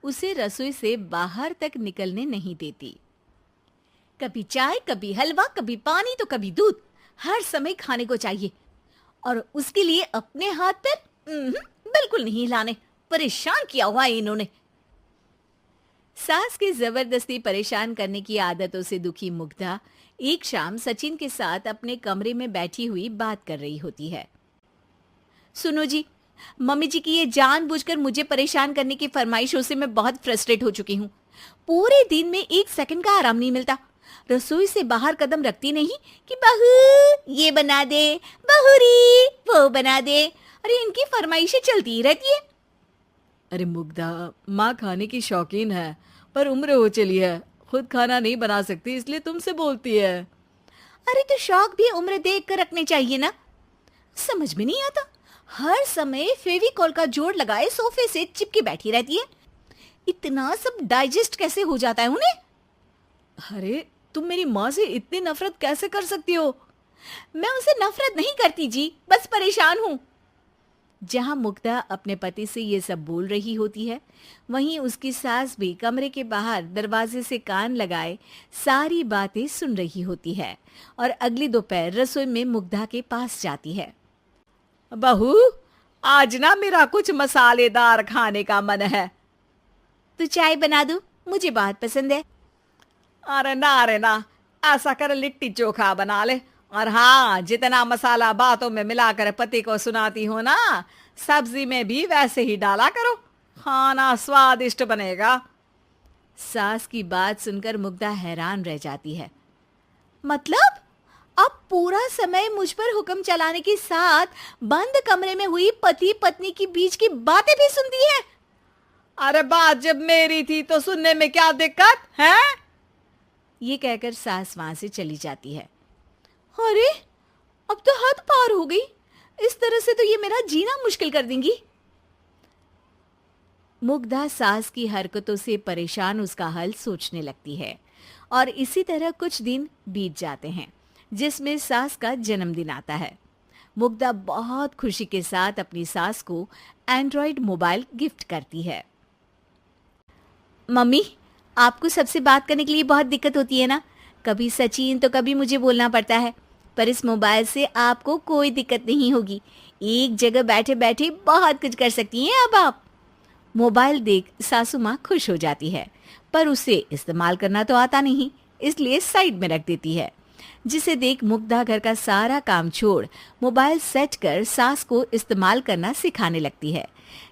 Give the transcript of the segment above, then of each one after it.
उसे रसोई से बाहर तक निकलने नहीं देती। कभी चाय, कभी हलवा, कभी पानी तो कभी दूध, हर समय खाने को चाहिए और उसके लिए अपने हाथ पैर बिल्कुल नहीं हिलाने। परेशान किया हुआ है इन्होंने। सास की जबरदस्ती परेशान करने की आदतों से दुखी मुग्धा एक शाम सचिन के साथ अपने कमरे में बैठी हुई बात कर रही होती है। सुनो जी, मम्मी जी की ये जानबूझकर मुझे परेशान करने की फरमाइशों से मैं बहुत फ्रस्ट्रेट हो चुकी हूँ। पूरे दिन में 1 सेकंड का आराम नहीं मिलता। रसोई से बाहर कदम रखती नहीं कि बहू ये बना दे, बहुरी वो बना दे। अरे इनकी फरमाइशें चलती ही रहती है। अरे मुग्धा, माँ खाने की शौकीन है पर उम्र हो चली है, खुद खाना नहीं बना सकती इसलिए तुमसे बोलती है। अरे तो शौक भी उम्र देख कर रखने चाहिए ना। समझ में नहीं आता, हर समय फेविकॉल का जोड़ लगाए सोफे से चिपके बैठी रहती है। इतना सब डाइजेस्ट कैसे हो जाता है उन्हें? अरे तुम मेरी माँ से इतनी नफरत कैसे कर सकती हो? मैं उनसे नफरत नहीं करती जी, बस परेशान हूँ। जहां मुग्धा अपने पति से ये सब बोल रही होती है, वहीं उसकी सास भी कमरे के बाहर दरवाजे से कान लगाए सारी बातें सुन रही होती है और अगली दोपहर रसोई में मुग्धा के पास जाती है। बहू, आज ना मेरा कुछ मसालेदार खाने का मन है। तो चाय बना दूं? मुझे बहुत पसंद है। अरे ना, ऐसा कर लिट्टी चोखा बना ले। और हाँ, जितना मसाला बातों में मिलाकर पति को सुनाती हो ना, सब्जी में भी वैसे ही डाला करो, खाना स्वादिष्ट बनेगा। सास की बात सुनकर मुग्धा हैरान रह जाती है। मतलब अब पूरा समय मुझ पर हुक्म चलाने के साथ बंद कमरे में हुई पति पत्नी की बीच की बातें भी सुनती है? अरे बात जब मेरी थी तो सुनने में क्या दिक्कत है? ये कहकर सास वहां से चली जाती है। अरे अब तो हद पार हो गई, इस तरह से तो ये मेरा जीना मुश्किल कर देंगी। मुग्धा सास की हरकतों से परेशान उसका हल सोचने लगती है और इसी तरह कुछ दिन बीत जाते हैं जिसमें सास का जन्मदिन आता है। मुग्धा बहुत खुशी के साथ अपनी सास को एंड्रॉइड मोबाइल गिफ्ट करती है। मम्मी, आपको सबसे बात करने के लिए बहुत दिक्कत होती है ना, कभी सचिन तो कभी मुझे बोलना पड़ता है, पर इस मोबाइल से आपको कोई दिक्कत नहीं होगी। एक जगह बैठे बैठे बहुत कुछ कर सकती हैं अब आप। मोबाइल देख सासू माँ खुश हो जाती है, पर उसे इस्तेमाल करना तो आता नहीं, इसलिए साइड में रख देती है। जिसे देख मुग्धा घर का सारा काम छोड़ मोबाइल सेट कर सास को इस्तेमाल करना सिखाने लगती है,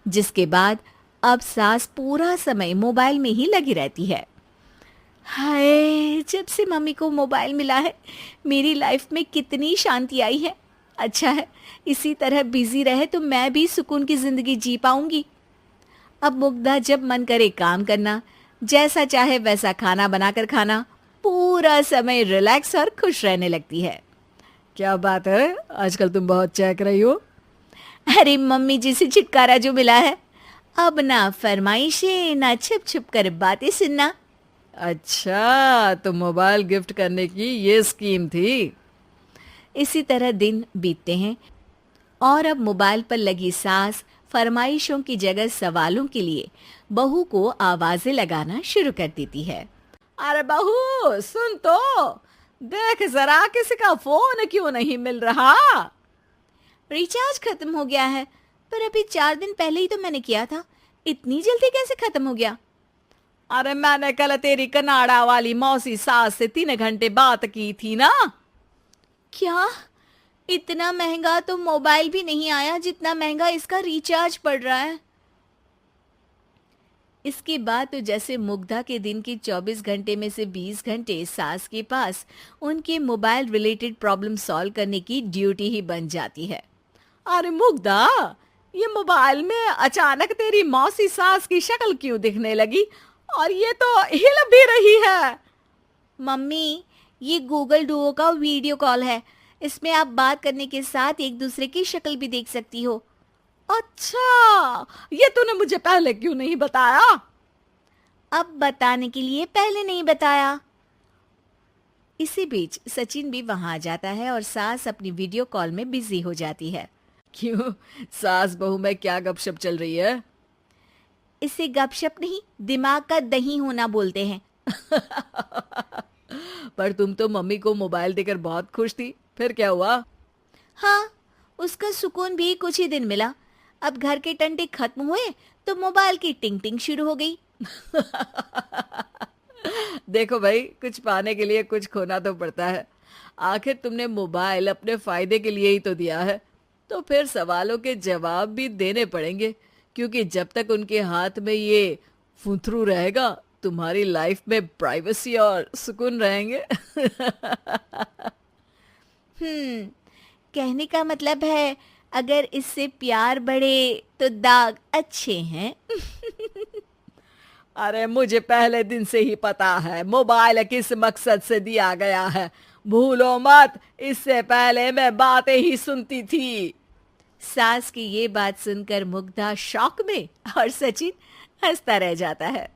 जिसके बाद अब सास पूरा समय मोबाइल में ही लगी रहती है। हाय, जब से मम्मी को मोबाइल मिला है मेरी लाइफ में कितनी शांति आई है। अच्छा है, इसी तरह बिजी रहे तो मैं भी सुकून की जिंदगी जी पाऊंगी। अब मुग्धा जब मन करे काम करना, जैसा चाहे वैसा खाना बनाकर खाना, पूरा समय रिलैक्स और खुश रहने लगती है। क्या बात है, आजकल तुम बहुत चहक रही हो। अरे मम्मी जी से छुटकारा जो मिला है, अब ना फरमाइशें ना छुप छुप कर बातें सुनना। अच्छा, तो मोबाइल गिफ्ट करने की ये स्कीम थी। इसी तरह दिन बीतते हैं और अब मोबाइल पर लगी सास फरमाइशों की जगह सवालों के लिए बहू को आवाजें लगाना शुरू कर देती है। अरे बहू सुन तो, देख जरा किसी का फोन क्यों नहीं मिल रहा? रिचार्ज खत्म हो गया है, पर अभी 4 दिन पहले ही तो मैंने किया था, इतनी जल्दी कैसे खत्म हो गया? अरे मैंने कल तेरी कनाडा वाली मौसी सास से 3 घंटे बात की थी ना। क्या? इतना महंगा तो मोबाइल भी नहीं आया जितना महंगा इसका रिचार्ज पड़ रहा है। इसके बाद तो जैसे मुग्धा के दिन के 24 घंटे में से 20 घंटे सास के पास उनके मोबाइल रिलेटेड प्रॉब्लम सॉल्व करने की ड्यूटी ही बन जाती है। अरे मुग्धा, ये मोबाइल में अचानक तेरी मौसी सास की शक्ल क्यों दिखने लगी? और ये तो हिल भी रही है। मम्मी, ये गूगल डुओ का वीडियो कॉल है, इसमें आप बात करने के साथ एक दूसरे की शक्ल भी देख सकती हो। अच्छा, ये तूने मुझे पहले क्यों नहीं बताया? अब बताने के लिए पहले नहीं बताया। इसी बीच सचिन भी वहां आ जाता है और सास अपनी वीडियो कॉल में बिजी हो जाती है। क्यों, सास बहू में क्या गपशप चल रही है? इसे गपशप नहीं, दिमाग का दही होना बोलते हैं। पर तुम तो मम्मी को मोबाइल देकर बहुत खुश थी, फिर क्या हुआ? हाँ, उसका सुकून भी कुछ ही दिन मिला। अब घर के टंटे खत्म हुए तो मोबाइल की टिंग टिंग शुरू हो गई। देखो भाई, कुछ पाने के लिए कुछ खोना तो पड़ता है। आखिर तुमने मोबाइल अपने फायदे के लिए ही तो दिया है, तो फिर सवालों के जवाब भी देने पड़ेंगे, क्योंकि जब तक उनके हाथ में ये फुंथरू रहेगा, तुम्हारी लाइफ में प्राइवेसी और सुकून रहेंगे। हम्म, कहने का मतलब है अगर इससे प्यार बढ़े तो दाग अच्छे हैं। अरे मुझे पहले दिन से ही पता है मोबाइल किस मकसद से दिया गया है। भूलो मत, इससे पहले मैं बातें ही सुनती थी। सास की ये बात सुनकर मुग्धा शॉक में और सचिन हंसता रह जाता है।